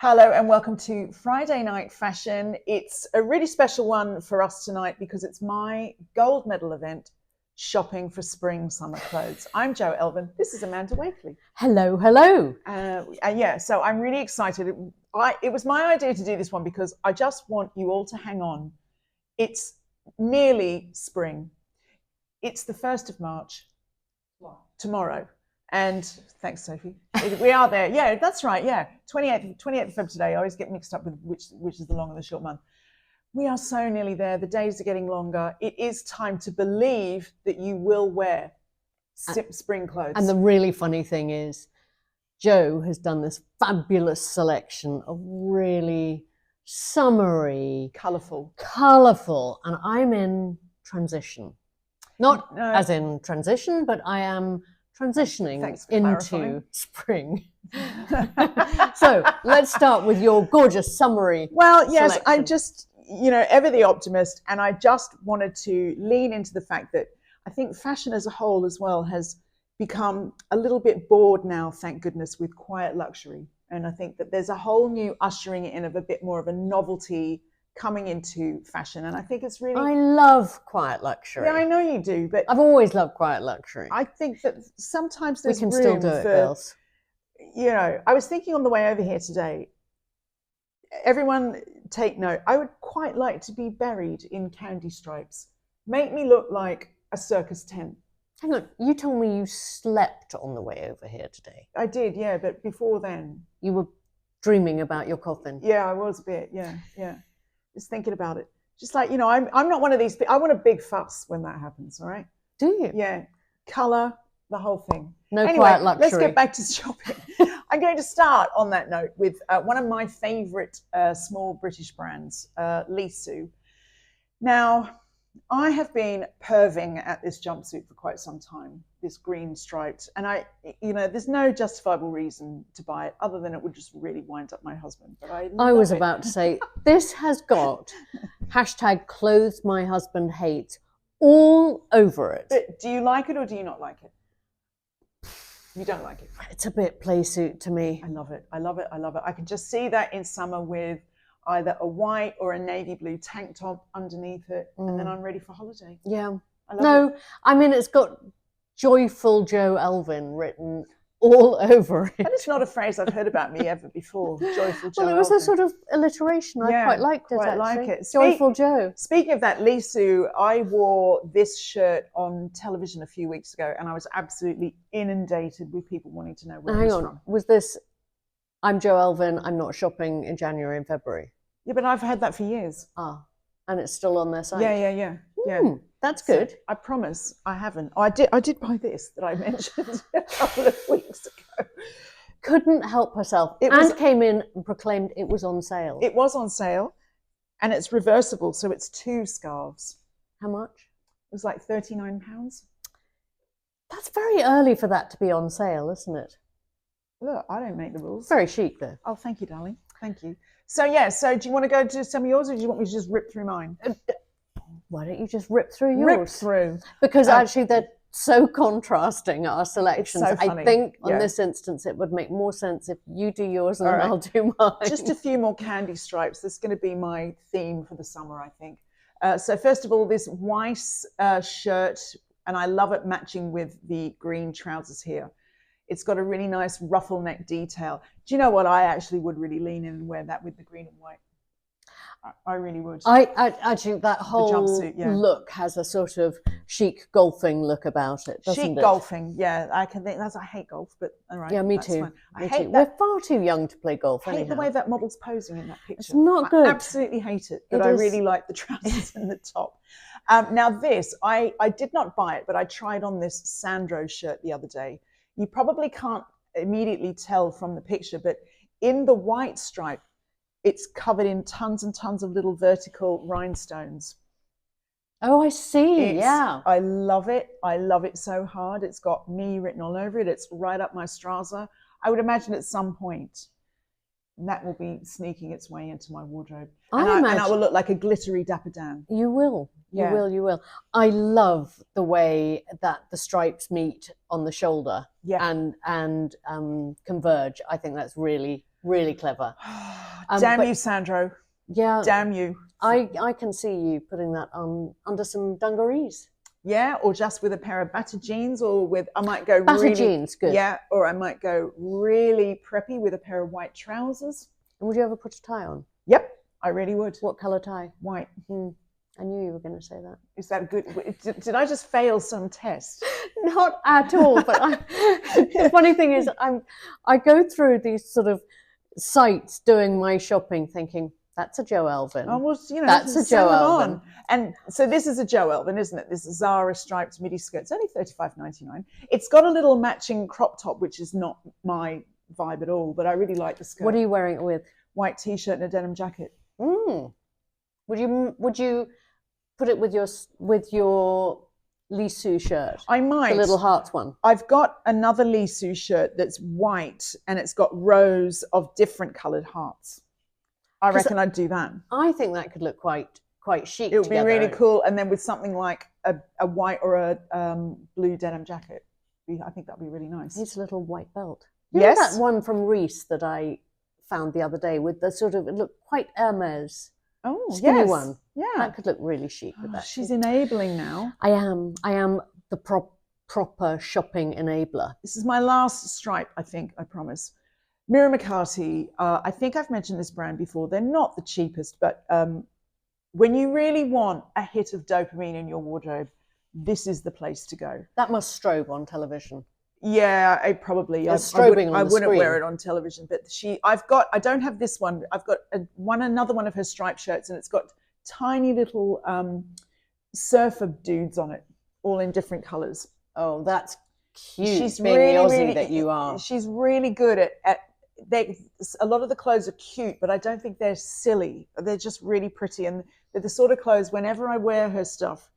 Hello and welcome to Friday Night Fashion. It's a really special one for us tonight because it's my gold medal event, shopping for spring summer clothes. I'm Jo Elvin. This is Amanda Wakeley. Hello, hello. So I'm really excited. It was my idea to do this one because I just want you all to hang on. It's nearly spring. It's the 1st of March, tomorrow. And thanks, Sophie. We are there. Yeah, that's right. Yeah, 28th of February today. I always get mixed up with which is the long and the short month. We are so nearly there. The days are getting longer. It is time to believe that you will wear spring clothes. And the really funny thing is, Jo has done this fabulous selection of really summery, colourful, and I'm in transition. Not as in transition, but I am transitioning into spring. So let's start with your gorgeous summery. Well, yes, selection. I'm just, ever the optimist, and I just wanted to lean into the fact that I think fashion as a whole as well has become a little bit bored now, thank goodness, with quiet luxury. And I think that there's a whole new ushering in of a bit more of a novelty coming into fashion, and I think it's really. I love quiet luxury. Yeah, I know you do, but I've always loved quiet luxury. I think that sometimes there's we can room still do it, girls. I was thinking on the way over here today. Everyone, take note. I would quite like to be buried in candy stripes. Make me look like a circus tent. Hang on, you told me you slept on the way over here today. I did, yeah, but before then, you were dreaming about your coffin. Yeah, I was a bit. Yeah. Just thinking about it. Just like, I'm not one of these people. I want a big fuss when that happens, all right? Do you? Yeah. Colour, the whole thing. Anyway, quiet luxury. Let's get back to shopping. I'm going to start on that note with one of my favourite small British brands, Reiss. Now, I have been perving at this jumpsuit for quite some time, this green striped, and there's no justifiable reason to buy it other than it would just really wind up my husband. But I was about to say, this has got #clothes my husband hates all over it. But do you like it or do you not like it? You don't like it? It's a bit play suit to me. I love it. I can just see that in summer with either a white or a navy blue tank top underneath it, and then I'm ready for holiday. Yeah. I love it. I mean, it's got joyful Jo Elvin written all over it. That is not a phrase I've heard about me ever before. Joyful Jo. Well, it was Elvin. a sort of alliteration. I quite liked it. Quite actually. like it. Joyful Jo. Speaking of that, Reiss, I wore this shirt on television a few weeks ago, and I was absolutely inundated with people wanting to know where it was from. Was this? I'm Jo Elvin. I'm not shopping in January and February. Yeah, but I've had that for years. And it's still on their site. Yeah. That's good. So, I promise I haven't. I did buy this that I mentioned a couple of weeks ago. Couldn't help herself. Came in and proclaimed it was on sale. It was on sale, and it's reversible, so it's 2 scarves. How much? It was like £39. That's very early for that to be on sale, isn't it? Look, I don't make the rules. Very chic, though. Oh, thank you, darling. Thank you. So do you want to go to some of yours, or do you want me to just rip through mine? Why don't you just rip through yours? Rip through. Because actually they're so contrasting, our selections. It's so funny. I think on this instance it would make more sense if you do yours and I'll do mine. Just a few more candy stripes. This is going to be my theme for the summer, I think. So first of all, this Reiss shirt, and I love it matching with the green trousers here. It's got a really nice ruffle neck detail. Do you know what? I actually would really lean in and wear that with the green and white. I really would. I actually, that whole jumpsuit, look has a sort of chic golfing look about it, doesn't it? Chic golfing, yeah. I can think I hate golf, but all right. Yeah, me too. I hate that. We're far too young to play golf. I hate the way that model's posing in that picture. It's not good. I absolutely hate it, but I really like the trousers and the top. Now this, I did not buy it, but I tried on this Sandro shirt the other day. You probably can't immediately tell from the picture, but in the white stripe, it's covered in tons and tons of little vertical rhinestones. Oh, I see. Yeah. I love it. I love it so hard. It's got me written all over it. It's right up my Strasser. I would imagine at some point that will be sneaking its way into my wardrobe. And I will look like a glittery Dapper Dan. You will. You will. I love the way that the stripes meet on the shoulder and converge. I think that's really Really clever. Damn you, Sandro. Yeah. Damn you. I can see you putting that on under some dungarees. Yeah, or just with a pair of battered jeans, or with, I might go battered jeans, good. Yeah, or I might go really preppy with a pair of white trousers. And would you ever put a tie on? Yep, I really would. What colour tie? White. I knew you were going to say that. Is that good? Did I just fail some test? Not at all. But the funny thing is, I go through these sort of sites doing my shopping, thinking that's a Joe Elvin. Oh, well, you know, that's a Joe Elvin. And so this is a Joe Elvin, isn't it? This is Zara striped midi skirt. It's only $35.99. It's got a little matching crop top, which is not my vibe at all, but I really like the skirt. What are you wearing it with? White t-shirt and a denim jacket. Would you put it with your Lissou shirt? I might. The little hearts one. I've got another Lissou shirt that's white and it's got rows of different coloured hearts. I reckon I'd do that. I think that could look quite chic. It would be really cool, and then with something like a white or a blue denim jacket. I think that'd be really nice. It's a little white belt. Yes, that one from Reiss that I found the other day with the sort of, it looked quite Hermes. Oh, skinny one. Yeah, that could look really chic with that. She's enabling now. I am the proper shopping enabler. This is my last stripe, I think. I promise. Mira McCarty. I think I've mentioned this brand before. They're not the cheapest, but when you really want a hit of dopamine in your wardrobe, this is the place to go. That must strobe on television. Yeah, I wouldn't wear it on television, but I don't have this one. I've got another one of her striped shirts, and it's got tiny little surfer dudes on it, all in different colors. Oh, that's cute. She's being really, the Aussie really, that you are. She's really good at a lot of the clothes are cute, but I don't think they're silly. They're just really pretty, and they're the sort of clothes, whenever I wear her stuff,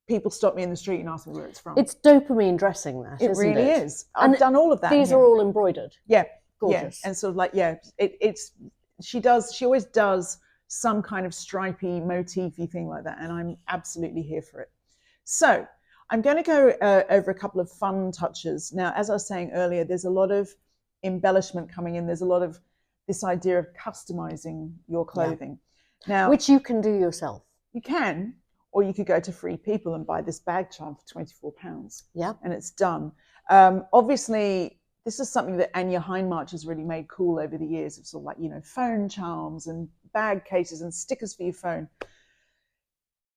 people stop me in the street and ask me where it's from. It's dopamine dressing, that, it isn't really it? is. I've done all of that. These are all embroidered. Yeah, gorgeous. Yeah. And sort of like, she always does some kind of stripy, motify thing like that, and I'm absolutely here for it. So I'm going to go over a couple of fun touches. Now, as I was saying earlier, there's a lot of embellishment coming in. There's a lot of this idea of customizing your clothing. Now, which you can do yourself. You can, or you could go to Free People and buy this bag charm for £24. Yeah. And it's done. Obviously, this is something that Anya Hindmarch has really made cool over the years, of sort of like, phone charms and bag cases and stickers for your phone.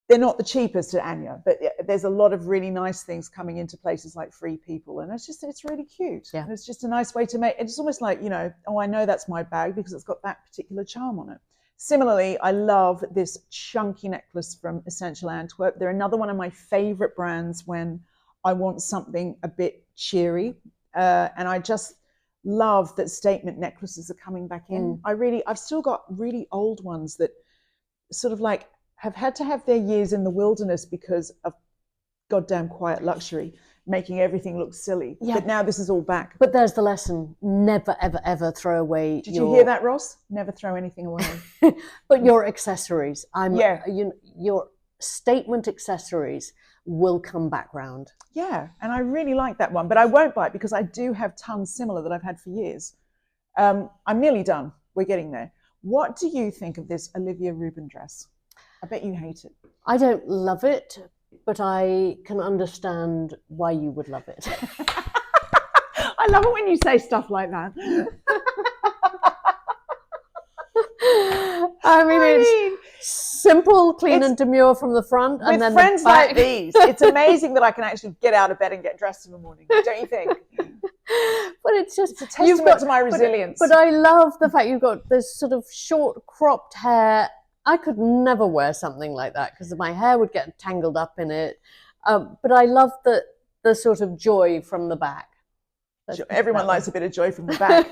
They're not the cheapest at Anya, but there's a lot of really nice things coming into places like Free People. And it's really cute. Yeah. And it's just a nice way to make, it's almost like, oh, I know that's my bag because it's got that particular charm on it. Similarly, I love this chunky necklace from Essential Antwerp. They're another one of my favorite brands when I want something a bit cheery. And I just love that statement necklaces are coming back in. I've still got really old ones that sort of like have had to have their years in the wilderness because of goddamn quiet luxury, making everything look silly. Yeah. But now this is all back. But there's the lesson: never, ever, ever throw away. Did you hear that, Ross? Never throw anything away. But your accessories, your statement accessories will come back round. Yeah, and I really like that one, but I won't buy it because I do have tons similar that I've had for years. I'm nearly done. We're getting there. What do you think of this Olivia Rubin dress? I bet you hate it. I don't love it, but I can understand why you would love it. I love it when you say stuff like that. I mean, it's simple, clean and demure from the front. With and then friends like these, it's amazing that I can actually get out of bed and get dressed in the morning, don't you think? But it's just a testament to my resilience. But I love the fact you've got this sort of short cropped hair. I could never wear something like that because my hair would get tangled up in it. But I love the sort of joy from the back. Everyone likes a bit of joy from the back.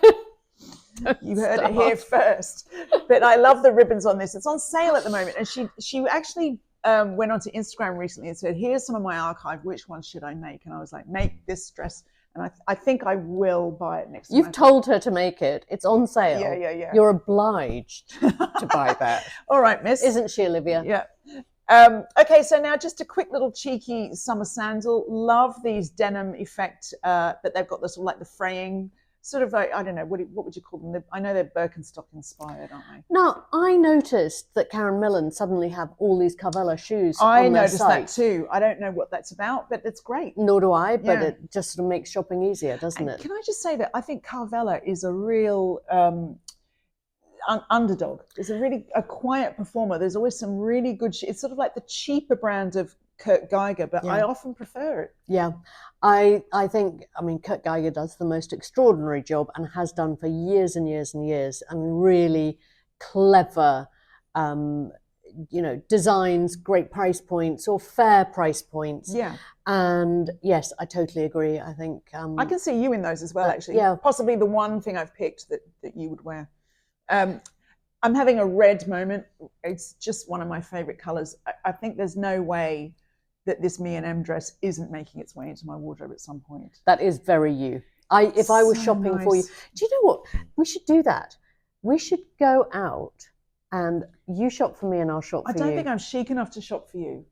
You heard it here first. But I love the ribbons on this. It's on sale at the moment. And she actually went onto Instagram recently and said, here's some of my archive. Which one should I make? And I was like, make this dress. And I think I will buy it next time. You've told her to make it. It's on sale. Yeah. You're obliged to buy that. All right, miss. Isn't she, Olivia? Yeah. Okay, so now just a quick little cheeky summer sandal. Love these denim effect, but they've got this like the fraying sort of like, I don't know, what would you call them? I know they're Birkenstock inspired, aren't they? Now, I noticed that Karen Millen suddenly have all these Carvela shoes I on their noticed site. that too. I don't know what that's about, but it's great. Nor do I, but it just sort of makes shopping easier, doesn't it? Can I just say that I think Carvela is a real underdog. It's a quiet performer. There's always some really good it's sort of like the cheaper brand of Kurt Geiger, but I often prefer it. Yeah, I think, I mean, Kurt Geiger does the most extraordinary job and has done for years and years and years, and really clever, designs, great price points or fair price points. Yeah. And yes, I totally agree. I think I can see you in those as well, actually. Yeah. Possibly the one thing I've picked that you would wear. I'm having a red moment. It's just one of my favorite colors. I think there's no way that this M dress isn't making its way into my wardrobe at some point. That is very you. If I was shopping for you, do you know what? We should do that. We should go out and you shop for me and I'll shop for you. I don't think I'm chic enough to shop for you.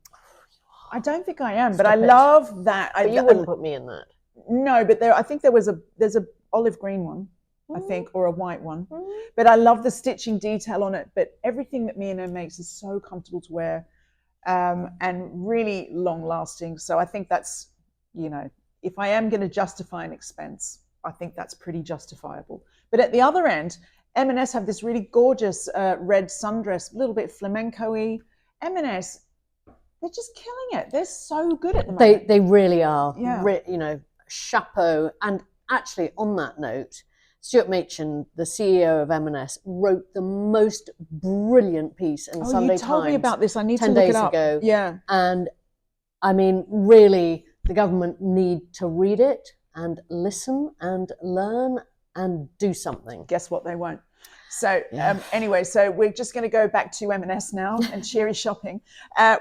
I don't think I am, but I love that. But you wouldn't put me in that. No, but I think there's a olive green one, I think, or a white one. But I love the stitching detail on it. But everything that M makes is so comfortable to wear. And really long lasting. So I think that's, if I am going to justify an expense, I think that's pretty justifiable. But at the other end, M&S have this really gorgeous red sundress, a little bit flamenco-y. M&S, they're just killing it. They're so good at the moment. They really are. Yeah. Chapeau. And actually, on that note, Stuart Machin, the CEO of M&S, wrote the most brilliant piece in Sunday Times. You told me about this. I need to 10 look days it up. ago. Yeah. And I mean, really, the government need to read it and listen and learn and do something. Guess what? They won't. So anyway, so we're just going to go back to M&S now and cheery shopping. I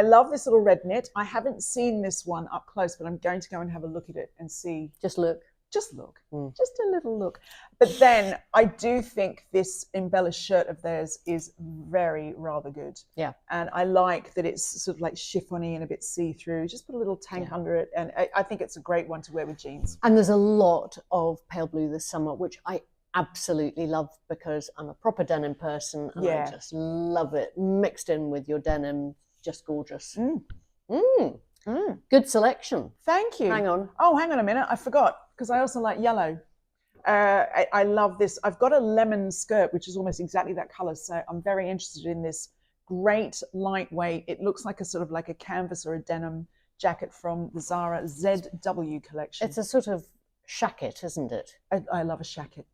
love this little red knit. I haven't seen this one up close, but I'm going to go and have a look at it and see. Just look. Just a little look. But then I do think this embellished shirt of theirs is rather good. Yeah. And I like that it's sort of like chiffony and a bit see-through. Just put a little tank under it. And I think it's a great one to wear with jeans. And there's a lot of pale blue this summer, which I absolutely love because I'm a proper denim person and I just love it. Mixed in with your denim, just gorgeous. Good selection. Thank you. Hang on. Oh, hang on a minute. I forgot because I also like yellow. I love this. I've got a lemon skirt, which is almost exactly that color. So I'm very interested in this great lightweight. It looks like a sort of like a canvas or a denim jacket from the Zara ZW collection. It's a sort of shacket, isn't it? I love a shacket.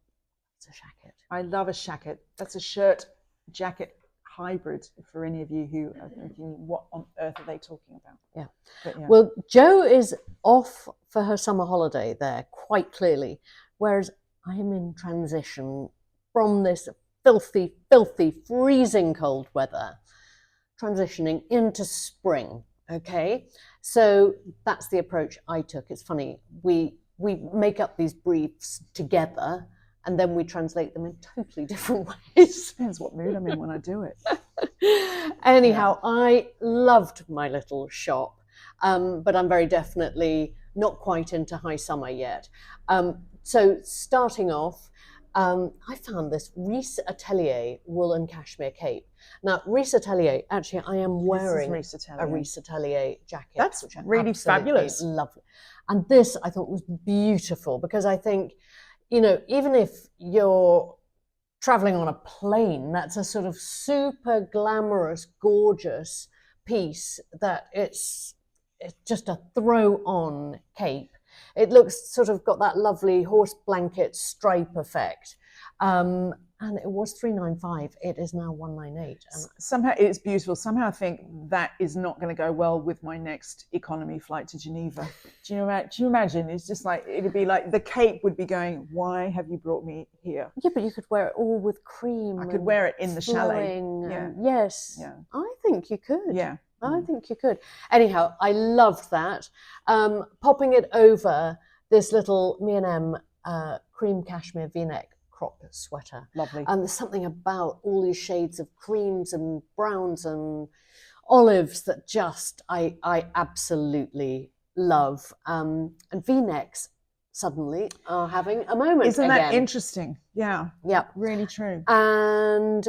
It's a shacket. I love a shacket. That's a shirt jacket hybrid for any of you who are thinking, what on earth are they talking about? Yeah. But, well, Jo is off for her summer holiday there, quite clearly, whereas I am in transition from this filthy, freezing cold weather, transitioning into spring, okay? So that's the approach I took. It's funny, we make up these briefs together and then we translate them in totally different ways. Depends what mood I'm in when I do it. Anyhow, I loved my little shop, but I'm very definitely not quite into high summer yet. So starting off, I found this Reiss Atelier wool and cashmere cape. Now, Reiss Atelier, actually, I am wearing a Reiss Atelier jacket. That's really fabulous. Lovely. And this I thought was beautiful because I think, you know, even if you're traveling on a plane, that's a sort of super glamorous, gorgeous piece that it's just a throw-on cape. It looks sort of got that lovely horse blanket stripe effect. And it was $395. It is now $198. And somehow it's beautiful. Somehow I think that is not going to go well with my next economy flight to Geneva. Do you imagine? It's just like, it'd be like the cape would be going, why have you brought me here? Yeah, but you could wear it all with cream. I could wear it in the chalet. Yeah. Yes. Yeah. I think you could. Yeah. I think you could. Anyhow, I loved that. Popping it over this little M&M cream cashmere V-neck crop sweater. Lovely. And there's something about all these shades of creams and browns and olives that just I absolutely love. And V-necks suddenly are having a moment. Isn't again. that interesting? Yeah. Yeah. Really true. And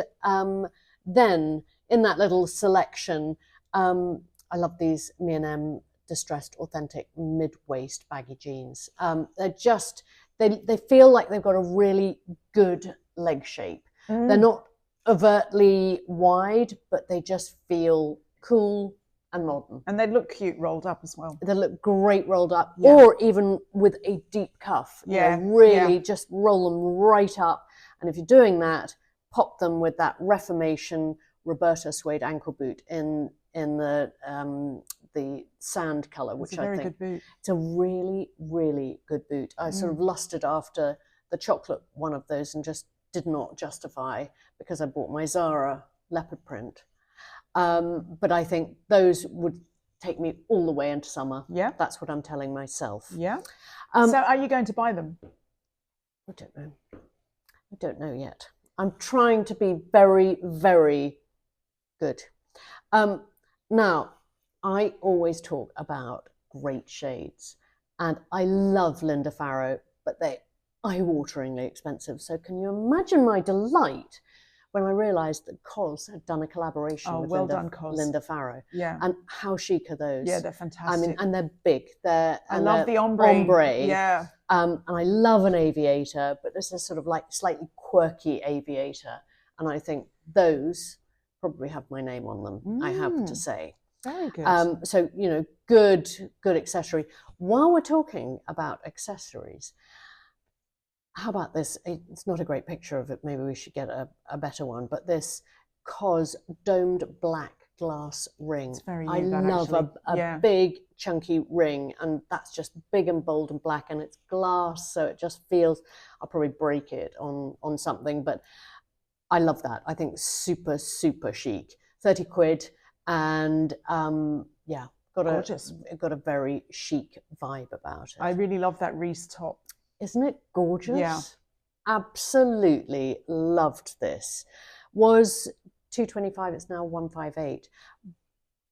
then in that little selection, I love these M&M distressed authentic mid-waist baggy jeans. They're just, they feel like they've got a really good leg shape. They're not overtly wide, but they just feel cool and modern. And they look cute rolled up as well. They look great rolled up, or even with a deep cuff. Yeah. You know, really just roll them right up. And if you're doing that, pop them with that Reformation Roberta suede ankle boot in the sand colour, which I think good boot. It's a really, really good boot. I sort of lusted after the chocolate one of those and just did not justify, because I bought my Zara leopard print. But I think those would take me all the way into summer. Yeah. That's what I'm telling myself. Yeah. So are you going to buy them? I don't know. I don't know yet. I'm trying to be very, very good. Now, I always talk about great shades, and I love Linda Farrow, but they're eye-wateringly expensive. So can you imagine my delight when I realised that COS had done a collaboration with Linda Farrow. Yeah. And how chic are those? Yeah, they're fantastic. I mean, and they're big. I love the ombre. Yeah. And I love an Aviator, but this is sort of like slightly quirky Aviator. And I think those probably have my name on them, I have to say. Very good. So, you know, good accessory. While we're talking about accessories, how about this? It's not a great picture of it. Maybe we should get a better one. But this COS domed black glass ring. It's very I love a big chunky ring, and that's just big and bold and black, and it's glass, so it just feels. I'll probably break it on something, but I love that. I think super chic. 30 quid, and yeah, got a very chic vibe about it. I really love that Reiss top. Isn't it gorgeous? Yeah. Absolutely loved this. Was $225, it's now $158.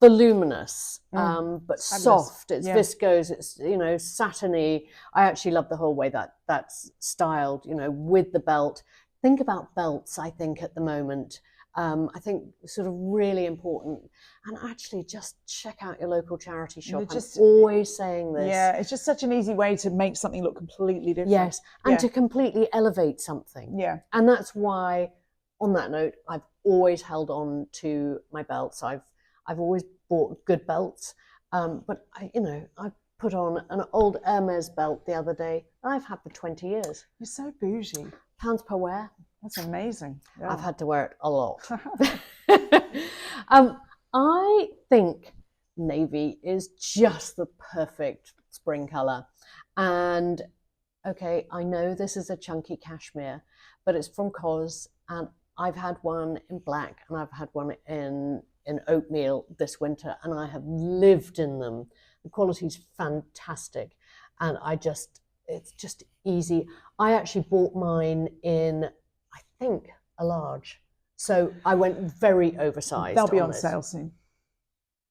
Voluminous, but fabulous. Soft. It's viscose, it's, you know, satiny. I actually love the whole way that's styled, you know, with the belt. Think about belts, I think, at the moment. I think sort of really important. And actually just check out your local charity shop. I'm always saying this. Yeah, it's just such an easy way to make something look completely different. Yes, and to completely elevate something. Yeah. And that's why, on that note, I've always held on to my belts. I've always bought good belts. But I put on an old Hermes belt the other day. I've had for 20 years. You're so bougie. Pounds per wear. That's amazing. Yeah. I've had to wear it a lot. I think navy is just the perfect spring colour. And okay, I know this is a chunky cashmere, but it's from COS, and I've had one in black and I've had one in oatmeal this winter, and I have lived in them. The quality's fantastic, and it's just easy. I actually bought mine in, I think, a large. So I went very oversized. They'll be on sale soon.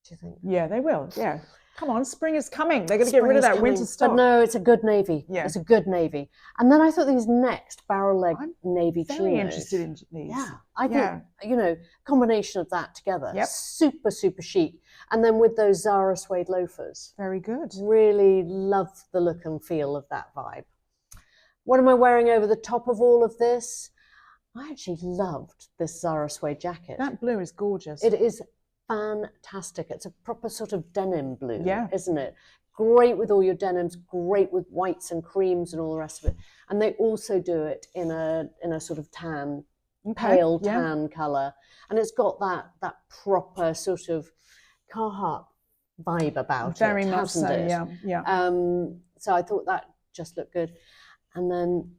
Do you think? Yeah, they will. Yeah. Come on, spring is coming. They're going to get rid of that winter stock. But no, it's a good navy. Yeah. It's a good navy. And then I thought these next barrel leg navy chinos. I'm very interested in these. Yeah. I think, combination of that together. Yep. Super chic. And then with those Zara suede loafers. Very good. Really love the look and feel of that vibe. What am I wearing over the top of all of this? I actually loved this Zara suede jacket. That blue is gorgeous. It is fantastic. It's a proper sort of denim blue, isn't it? Great with all your denims, great with whites and creams and all the rest of it. And they also do it in a sort of tan, pale tan colour. And it's got that proper sort of Carhartt vibe about it. Very much so, yeah. So I thought that just looked good. And then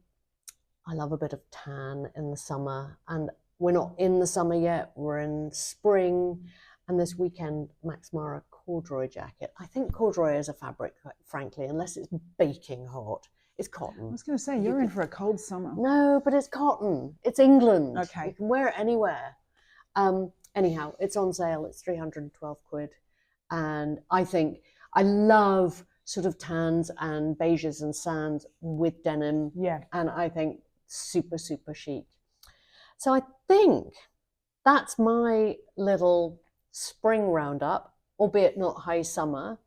I love a bit of tan in the summer. And we're not in the summer yet, we're in spring. And this weekend, Max Mara corduroy jacket. I think corduroy is a fabric, frankly, unless it's baking hot. It's cotton. I was going to say, you're in for a cold summer. No, but it's cotton. It's England. Okay. You can wear it anywhere. Anyhow, it's on sale. It's 312 quid. And I think I love sort of tans and beiges and sands with denim. Yeah. And I think super, super chic. So I think that's my little spring roundup, albeit not high summer.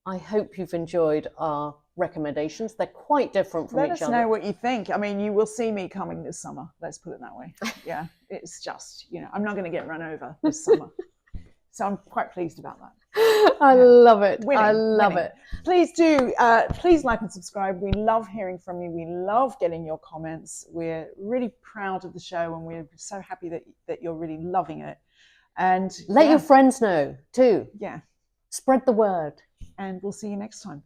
I hope you've enjoyed our recommendations. They're quite different from each other. Let us know what you think. I mean, you will see me coming this summer. Let's put it that way. Yeah, it's just, I'm not going to get run over this summer. So I'm quite pleased about that. I love it. Winning, I love it. Please do. Please like and subscribe. We love hearing from you. We love getting your comments. We're really proud of the show, and we're so happy that you're really loving it. And let your friends know too. Yeah. Spread the word. And we'll see you next time.